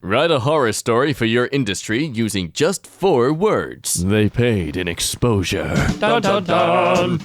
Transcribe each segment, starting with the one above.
Write a horror story for your industry using just 4 words. They paid in exposure. Dun, dun, dun.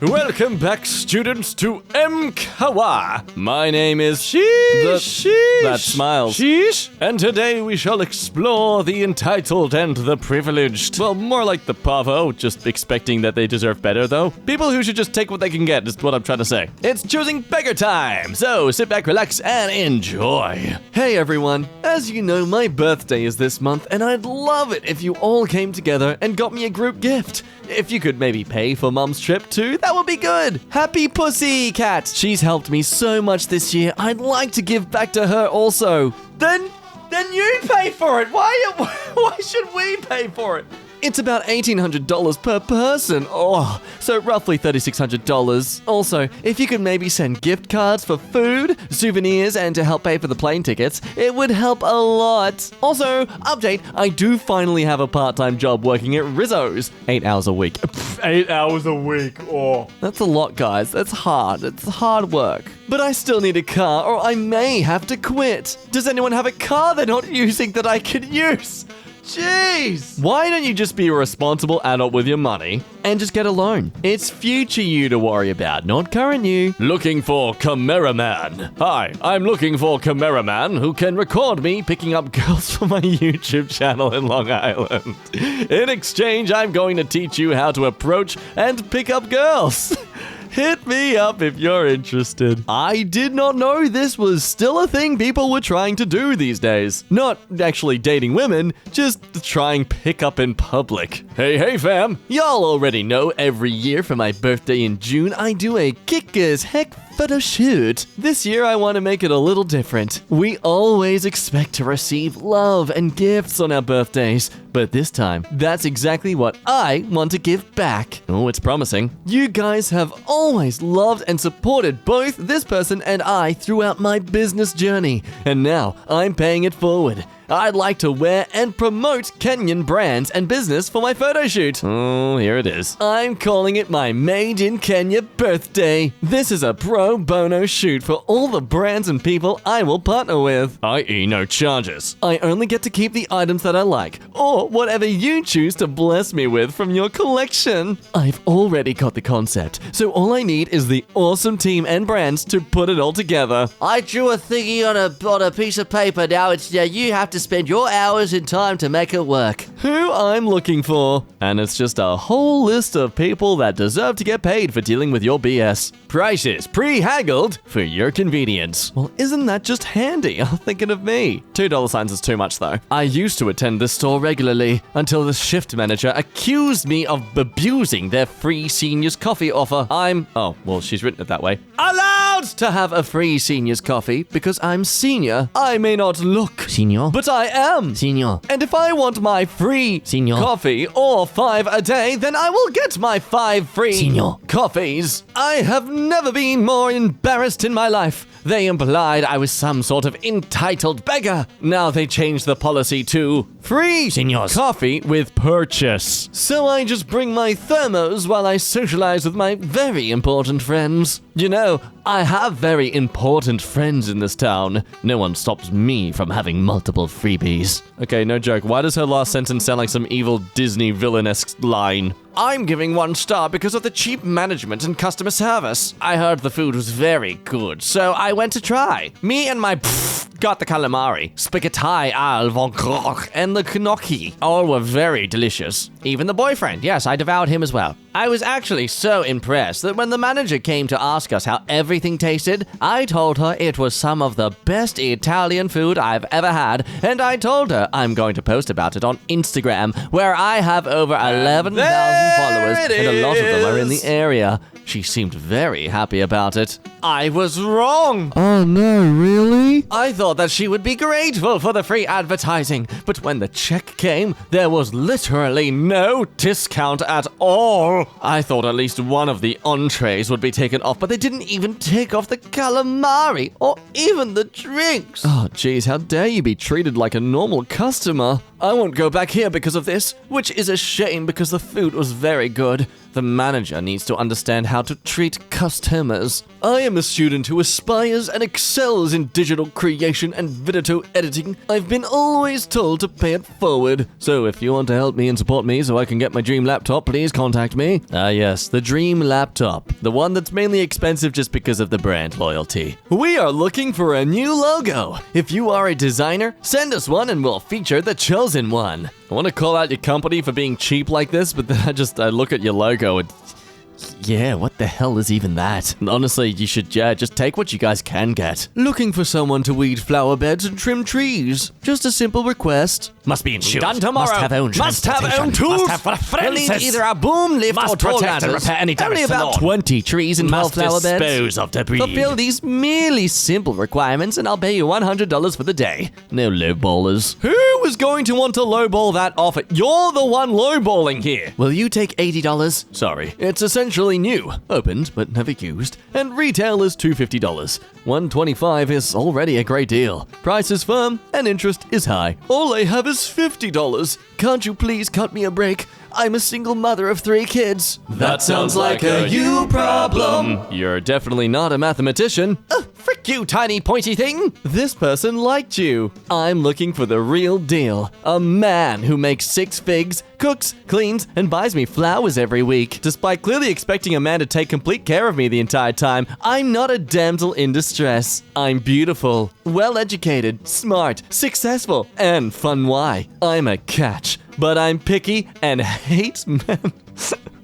Welcome back, students, to EmKay. My name is that smiles. Sheesh. And today we shall explore the entitled and the privileged. Well, more like the pavo, just expecting that they deserve better, though. People who should just take what they can get is what I'm trying to say. It's choosing beggar time, so sit back, relax, and enjoy. Hey everyone, as you know, my birthday is this month, and I'd love it if you all came together and got me a group gift. If you could maybe pay for Mum's trip too, that would be good. Happy pussy cat. She's helped me so much this year. I'd like to give back to her also. Then you pay for it. Why should we pay for it? It's about $1,800 per person. Oh, so roughly $3,600. Also, if you could maybe send gift cards for food, souvenirs, and to help pay for the plane tickets, it would help a lot. Also, update, I do finally have a part-time job working at Rizzo's. 8 hours a week. 8 hours a week. Oh. That's a lot, guys. That's hard. It's hard work. But I still need a car, or I may have to quit. Does anyone have a car they're not using that I could use? Jeez! Why don't you just be a responsible adult with your money and just get a loan? It's future you to worry about, not current you. Looking for cameraman. Hi, I'm looking for cameraman who can record me picking up girls for my YouTube channel in Long Island. In exchange, I'm going to teach you how to approach and pick up girls. Hit me up if you're interested. I did not know this was still a thing people were trying to do these days. Not actually dating women, just trying pick up in public. Hey fam, y'all already know every year for my birthday in June, I do a kick-as-heck photo shoot. This year I want to make it a little different. We always expect to receive love and gifts on our birthdays, but this time, that's exactly what I want to give back. Oh, it's promising. You guys have always loved and supported both this person and I throughout my business journey, and now I'm paying it forward. I'd like to wear and promote Kenyan brands and business for my photo shoot. Oh, here it is. I'm calling it my Made in Kenya birthday. This is a pro bono shoot for all the brands and people I will partner with. I.e. no charges. I only get to keep the items that I like, or whatever you choose to bless me with from your collection. I've already got the concept, so all I need is the awesome team and brands to put it all together. I drew a thingy on a piece of paper. Now it's you have to spend your hours and time to make it work. Who I'm looking for. And it's just a whole list of people that deserve to get paid for dealing with your BS. Prices pre-haggled for your convenience. Well, isn't that just handy? I'm thinking of me. $2 signs is too much though. I used to attend this store regularly until the shift manager accused me of abusing their free seniors coffee offer. She's written it that way. Allowed to have a free seniors coffee because I'm senior. I may not look Senior. but I am. Senior. And if I want my free Senior. coffee or 5 a day, then I will get my 5 free Senior. coffees. I have never been more embarrassed in my life. They implied I was some sort of entitled beggar. Now they changed the policy to free Seniors. coffee with purchase. So I just bring my thermos while I socialize with my very important friends. You know, I have very important friends in this town. No one stops me from having multiple freebies. Okay, no joke. Why does her last sentence sound like some evil Disney villain-esque line? I'm giving 1 star because of the cheap management and customer service. I heard the food was very good, so I went to try. Me and my got the calamari, spaghetti al vongkrok, and the gnocchi. All were very delicious. Even the boyfriend, yes, I devoured him as well. I was actually so impressed that when the manager came to ask us how everything tasted, I told her it was some of the best Italian food I've ever had, and I told her I'm going to post about it on Instagram, where I have over 11,000 followers, and a lot of them are in the area. She seemed very happy about it. I was wrong! Oh no, really? I thought that she would be grateful for the free advertising, but when the check came, there was literally no discount at all. I thought at least one of the entrees would be taken off, but they didn't even take off the calamari or even the drinks. Oh, geez, how dare you be treated like a normal customer? I won't go back here because of this, which is a shame because the food was very good. the manager needs to understand how to treat customers. I am a student who aspires and excels in digital creation and video editing. I've been always told to pay it forward. So if you want to help me and support me so I can get my dream laptop, please contact me. Ah yes, the dream laptop. The one that's mainly expensive just because of the brand loyalty. We are looking for a new logo. If you are a designer, send us one and we'll feature the chosen one. I want to call out your company for being cheap like this, but then I look at your logo and yeah, what the hell is even that? Honestly, you should just take what you guys can get. Looking for someone to weed flower beds and trim trees. Just a simple request. Must be insured. Done tomorrow. Must have own Must have own transportation. tools. Must have We'll references. need either a boom lift Must or tall protect and ladders. repair any damage Only to about lawn. 20 trees and 12 Must flower beds. dispose of debris. Fulfill these merely simple requirements and I'll pay you $100 for the day. No lowballers. Who is going to want to lowball that offer? You're the one lowballing here. Will you take $80? Sorry. It's essentially new, opened but never used, and retail is $250. $125 is already a great deal. Price is firm and interest is high. All I have is $50. Can't you please cut me a break? I'm a single mother of 3 kids. That sounds like a you problem. You're definitely not a mathematician. Frick you, tiny pointy thing. This person liked you. I'm looking for the real deal. A man who makes 6 figs, cooks, cleans, and buys me flowers every week. Despite clearly expecting a man to take complete care of me the entire time, I'm not a damsel in distress. I'm beautiful, well-educated, smart, successful, and fun. Why? I'm a catch. But I'm picky and hate men.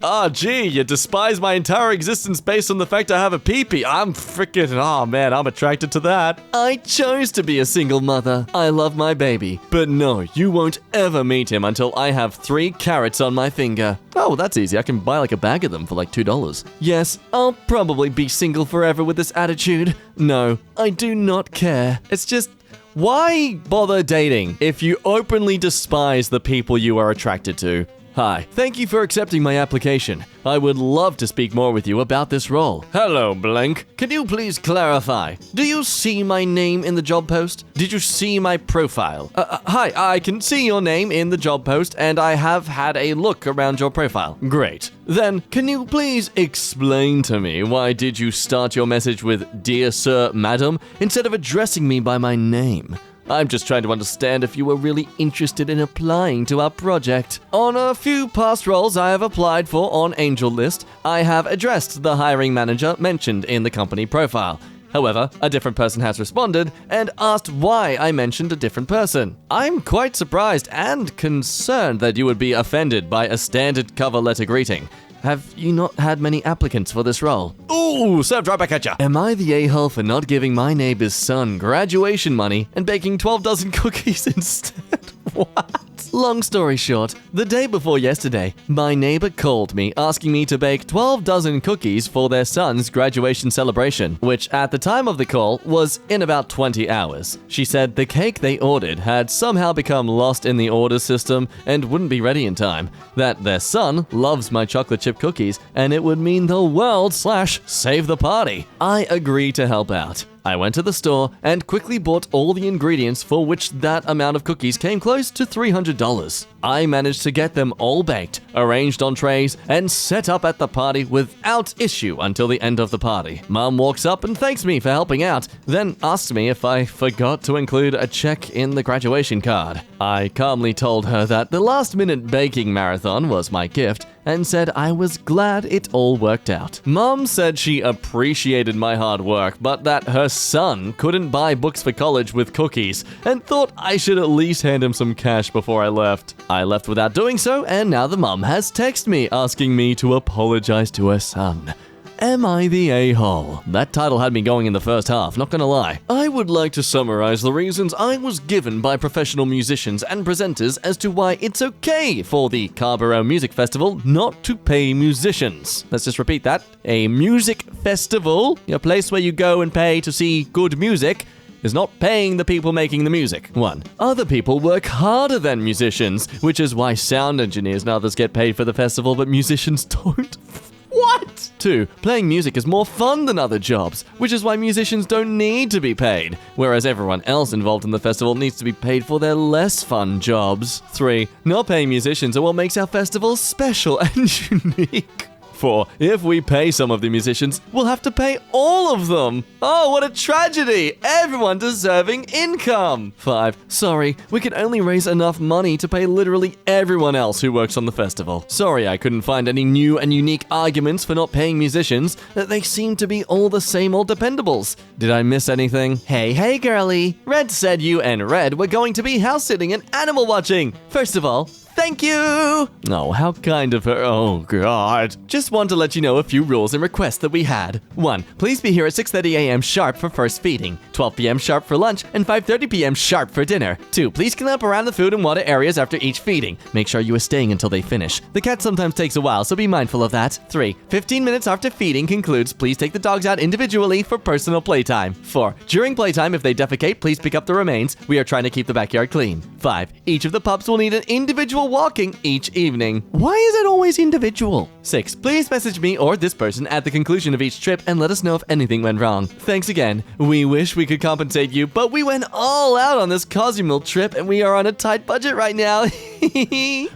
Oh, gee, you despise my entire existence based on the fact I have a pee-pee. I'm attracted to that. I chose to be a single mother. I love my baby. But no, you won't ever meet him until I have 3 carrots on my finger. Oh, that's easy. I can buy like a bag of them for like $2. Yes, I'll probably be single forever with this attitude. No, I do not care. It's just, why bother dating if you openly despise the people you are attracted to? Hi, thank you for accepting my application. I would love to speak more with you about this role. Hello, blank. Can you please clarify? Do you see my name in the job post? Did you see my profile? Hi, I can see your name in the job post and I have had a look around your profile. Great. Then, can you please explain to me why did you start your message with Dear Sir, Madam, instead of addressing me by my name? I'm just trying to understand if you were really interested in applying to our project. On a few past roles I have applied for on AngelList, I have addressed the hiring manager mentioned in the company profile. However, a different person has responded and asked why I mentioned a different person. I'm quite surprised and concerned that you would be offended by a standard cover letter greeting. Have you not had many applicants for this role? Ooh, served right back at ya. Am I the a-hole for not giving my neighbor's son graduation money and baking 12 dozen cookies instead? What? Long story short, the day before yesterday, my neighbor called me asking me to bake 12 dozen cookies for their son's graduation celebration, which at the time of the call was in about 20 hours. She said the cake they ordered had somehow become lost in the order system and wouldn't be ready in time, that their son loves my chocolate chip cookies and it would mean the world / save the party. I agreed to help out. I went to the store and quickly bought all the ingredients for which that amount of cookies came close to $300. I managed to get them all baked, arranged on trays, and set up at the party without issue until the end of the party. Mom walks up and thanks me for helping out, then asks me if I forgot to include a check in the graduation card. I calmly told her that the last-minute baking marathon was my gift and said I was glad it all worked out. Mom said she appreciated my hard work, but that her son couldn't buy books for college with cookies and thought I should at least hand him some cash before I left. I left without doing so, and now the mom has texted me asking me to apologize to her son. Am I the a-hole? That title had me going in the first half, not gonna lie. I would like to summarize the reasons I was given by professional musicians and presenters as to why it's okay for the Carborough Music Festival not to pay musicians. Let's just repeat that. A music festival, a place where you go and pay to see good music, is not paying the people making the music. 1. Other people work harder than musicians, which is why sound engineers and others get paid for the festival, but musicians don't. What? 2. Playing music is more fun than other jobs, which is why musicians don't need to be paid, whereas everyone else involved in the festival needs to be paid for their less fun jobs. 3. Not paying musicians are what makes our festival special and unique. 4. If we pay some of the musicians, we'll have to pay all of them. Oh, what a tragedy. Everyone deserving income. 5. Sorry, we can only raise enough money to pay literally everyone else who works on the festival. Sorry, I couldn't find any new and unique arguments for not paying musicians. They seem to be all the same old dependables. Did I miss anything? Hey, girlie. Red said you and Red were going to be house sitting and animal watching. First of all, thank you! Oh, how kind of her. Oh, God. Just want to let you know a few rules and requests that we had. 1. Please be here at 6:30 a.m. sharp for first feeding, 12 p.m. sharp for lunch, and 5:30 p.m. sharp for dinner. 2. Please clean up around the food and water areas after each feeding. Make sure you are staying until they finish. The cat sometimes takes a while, so be mindful of that. 3. 15 minutes after feeding concludes, please take the dogs out individually for personal playtime. 4. During playtime, if they defecate, please pick up the remains. We are trying to keep the backyard clean. 5. Each of the pups will need an individual walking each evening. Why is it always individual? 6. Please message me or this person at the conclusion of each trip and let us know if anything went wrong. Thanks again. We wish we could compensate you, but we went all out on this Cozumel trip and we are on a tight budget right now.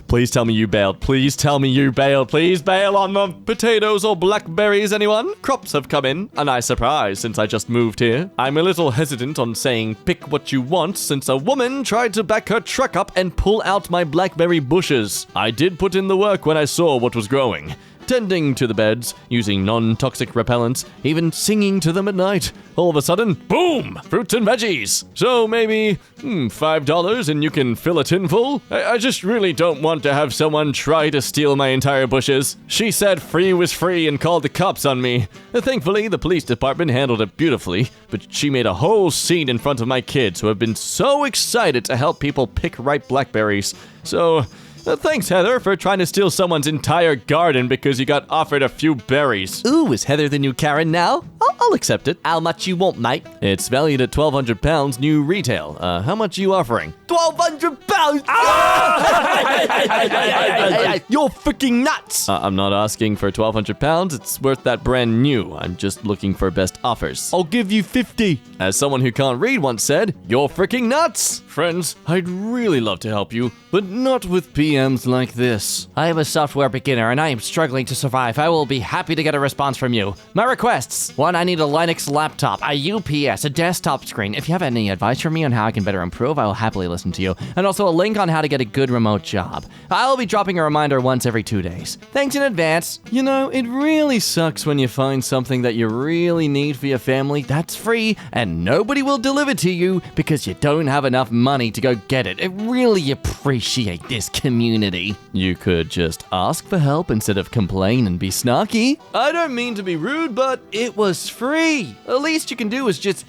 Please tell me you bailed. Please tell me you bailed. Please bail on them. Potatoes or blackberries, anyone? Crops have come in. A nice surprise since I just moved here. I'm a little hesitant on saying pick what you want since a woman tried to back her truck up and pull out my blackberry bushes. I did put in the work when I saw what was growing. Tending to the beds, using non-toxic repellents, even singing to them at night. All of a sudden, boom! Fruits and veggies! So maybe, $5 and you can fill a tin full? I just really don't want to have someone try to steal my entire bushes. She said free was free and called the cops on me. Thankfully, the police department handled it beautifully, but she made a whole scene in front of my kids who have been so excited to help people pick ripe blackberries. So... thanks, Heather, for trying to steal someone's entire garden because you got offered a few berries. Ooh, is Heather the new Karen now? I'll accept it. How much you want, mate? It's valued at £1,200 new retail. How much you offering? £1,200! Hey, you're freaking nuts! I'm not asking for £1,200. It's worth that brand new. I'm just looking for best offers. I'll give you 50. As someone who can't read once said, you're freaking nuts! Friends, I'd really love to help you, but not with PMs like this. I am a software beginner and I am struggling to survive. I will be happy to get a response from you. My requests. 1. I need a Linux laptop, a UPS, a desktop screen. If you have any advice for me on how I can better improve, I will happily listen to you. And also a link on how to get a good remote job. I'll be dropping a reminder once every 2 days. Thanks in advance. You know, it really sucks when you find something that you really need for your family that's free and nobody will deliver to you because you don't have enough money to go get it. I really appreciate this community. You could just ask for help instead of complain and be snarky. I don't mean to be rude, but it was free. The least you can do is just,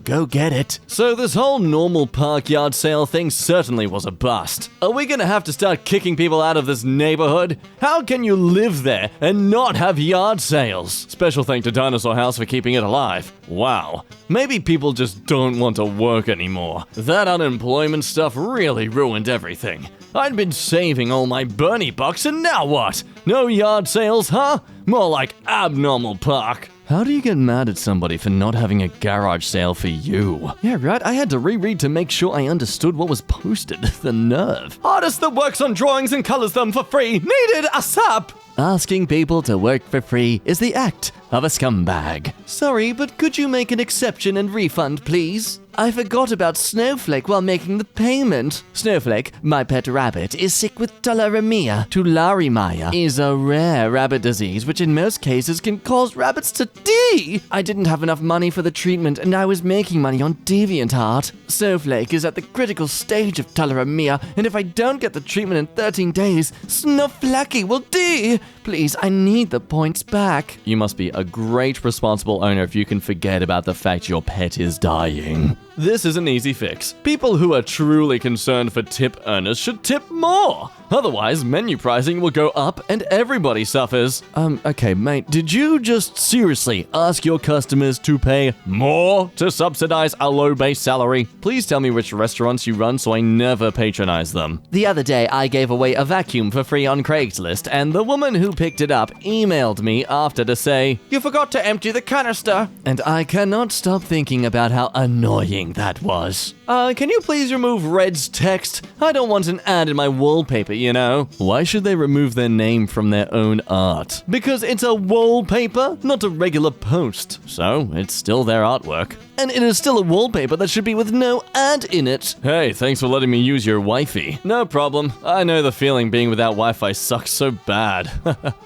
go get it. So this whole normal park yard sale thing certainly was a bust. Are we gonna have to start kicking people out of this neighborhood? How can you live there and not have yard sales? Special thank to Dinosaur House for keeping it alive. Wow. Maybe people just don't want to work anymore. That unemployment stuff really ruined everything. I'd been saving all my Bernie bucks and now what? No yard sales, huh? More like abnormal park. How do you get mad at somebody for not having a garage sale for you? Yeah, right, I had to reread to make sure I understood what was posted. The nerve. Artist that works on drawings and colors them for free needed a sap! Asking people to work for free is the act of a scumbag. Sorry, but could you make an exception and refund, please? I forgot about Snowflake while making the payment. Snowflake, my pet rabbit, is sick with tularemia. Tularemia is a rare rabbit disease which in most cases can cause rabbits to die. I didn't have enough money for the treatment and I was making money on DeviantArt. Snowflake is at the critical stage of tularemia and if I don't get the treatment in 13 days, Snowflakey will die. Please, I need the points back. You must be a great responsible owner if you can forget about the fact your pet is dying. This is an easy fix. People who are truly concerned for tip earners should tip more. Otherwise, menu pricing will go up and everybody suffers. Okay, mate, did you just seriously ask your customers to pay more to subsidize a low base salary? Please tell me which restaurants you run so I never patronize them. The other day, I gave away a vacuum for free on Craigslist, and the woman who picked it up emailed me after to say, "You forgot to empty the canister." And I cannot stop thinking about how annoying that was. Can you please remove Red's text? I don't want an ad in my wallpaper, you know. Why should they remove their name from their own art? Because it's a wallpaper, not a regular post. So, it's still their artwork. And it is still a wallpaper that should be with no ad in it. Hey, thanks for letting me use your Wi-Fi. No problem. I know the feeling being without Wi-Fi sucks so bad.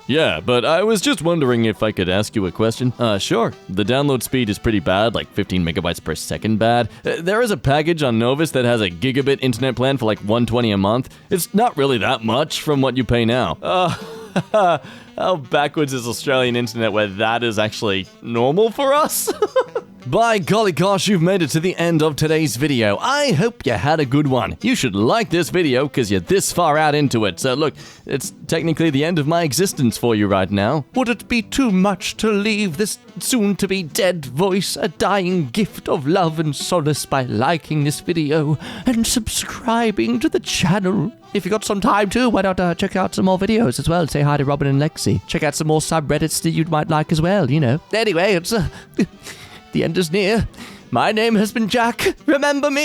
Yeah, but I was just wondering if I could ask you a question. Sure. The download speed is pretty bad, like 15 megabytes per second bad. There is a package on Novus that has a gigabit internet plan for like $120 a month. It's not really that much from what you pay now. How backwards is Australian internet where that is actually normal for us? By golly gosh, you've made it to the end of today's video. I hope you had a good one. You should like this video because you're this far out into it. So look, it's technically the end of my existence for you right now. Would it be too much to leave this soon-to-be dead voice a dying gift of love and solace by liking this video and subscribing to the channel? If you got some time too, why not check out some more videos as well? Say hi to Robin and Lexi. Check out some more subreddits that you might like as well, you know. Anyway, it's... the end is near. My name has been Jack. Remember me.